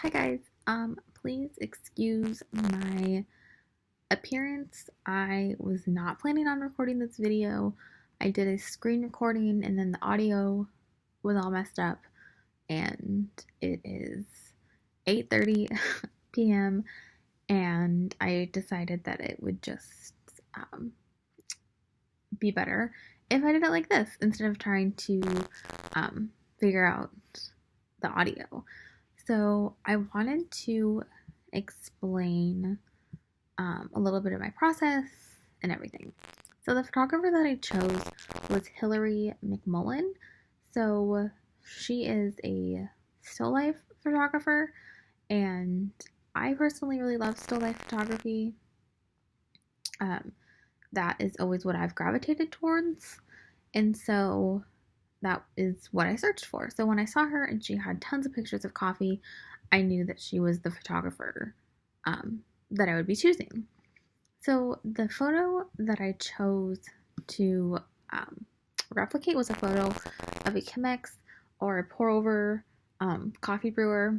Hi guys, please excuse my appearance. I was not planning on recording this video. I did a screen recording and then the audio was all messed up and it is 8:30 p.m. and I decided that it would just be better if I did it like this instead of trying to figure out the audio. So I wanted to explain a little bit of my process and everything. So the photographer that I chose was Hillary McMullen. So she is a still life photographer, and I personally really love still life photography. That is always what I've gravitated towards, and so that is what I searched for. So when I saw her and she had tons of pictures of coffee, I knew that she was the photographer that I would be choosing. So the photo that I chose to replicate was a photo of a Chemex or a pour over coffee brewer.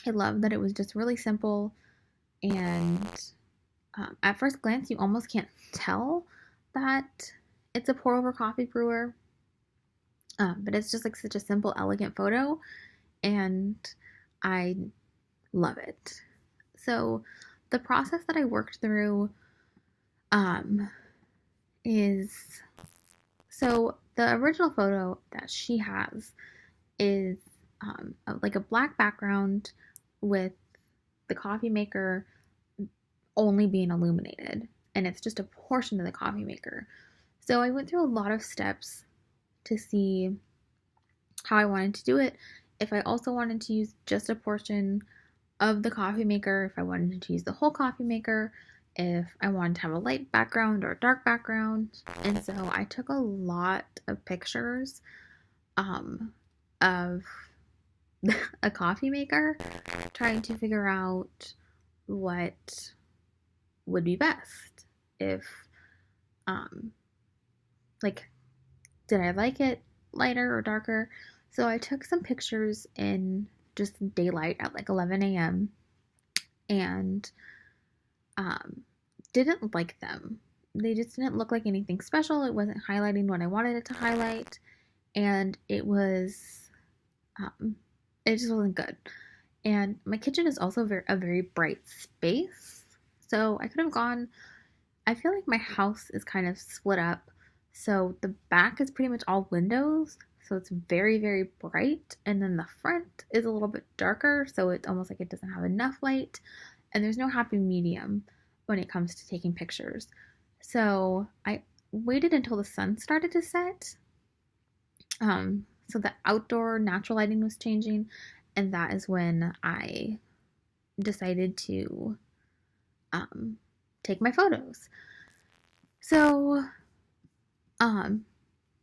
I love that it was just really simple, and at first glance you almost can't tell that it's a pour over coffee brewer. But it's just like such a simple, elegant photo, and I love it. So the process that I worked through is, so the original photo that she has is like a black background with the coffee maker only being illuminated, and it's just a portion of the coffee maker. So I went through a lot of steps to see how I wanted to do it. If I also wanted to use just a portion of the coffee maker, if I wanted to use the whole coffee maker, if I wanted to have a light background or a dark background. And so I took a lot of pictures of a coffee maker, trying to figure out what would be best. If like, did I like it lighter or darker? So I took some pictures in just daylight at like 11 a.m. and didn't like them. They just didn't look like anything special. It wasn't highlighting what I wanted it to highlight, and it just wasn't good. And my kitchen is also a very bright space, so I could have gone. I feel like my house is kind of split up, so the back is pretty much all windows, so it's very, very bright, and then the front is a little bit darker, so it's almost like it doesn't have enough light, and there's no happy medium when it comes to taking pictures. So I waited until the sun started to set, so the outdoor natural lighting was changing, and that is when I decided to take my photos. So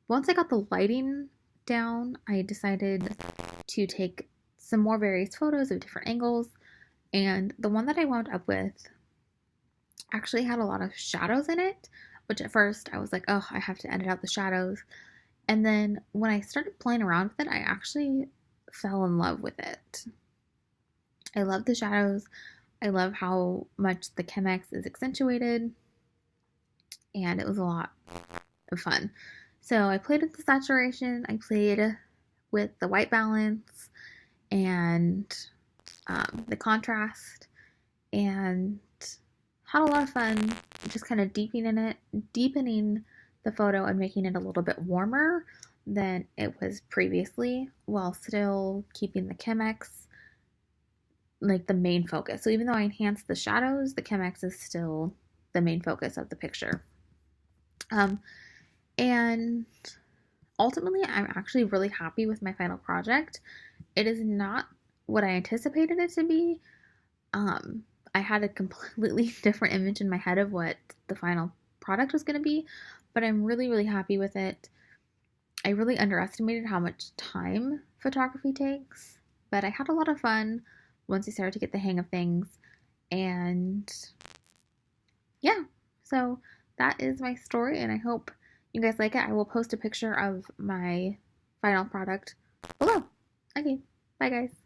once I got the lighting down, I decided to take some more various photos of different angles, and the one that I wound up with actually had a lot of shadows in it, which at first I was like, oh, I have to edit out the shadows. And then when I started playing around with it, I actually fell in love with it. I love the shadows. I love how much the Chemex is accentuated, and it was a lot of fun. So I played with the saturation, I played with the white balance and the contrast, and had a lot of fun just kind of deepening the photo and making it a little bit warmer than it was previously, while still keeping the Chemex like the main focus. So even though I enhanced the shadows, the Chemex is still the main focus of the picture. And ultimately, I'm actually really happy with my final project. It is not what I anticipated it to be. I had a completely different image in my head of what the final product was going to be, but I'm really, really happy with it. I really underestimated how much time photography takes, but I had a lot of fun once I started to get the hang of things. And yeah, so that is my story, and I hope you guys like it. I will post a picture of my final product below. Okay, bye guys.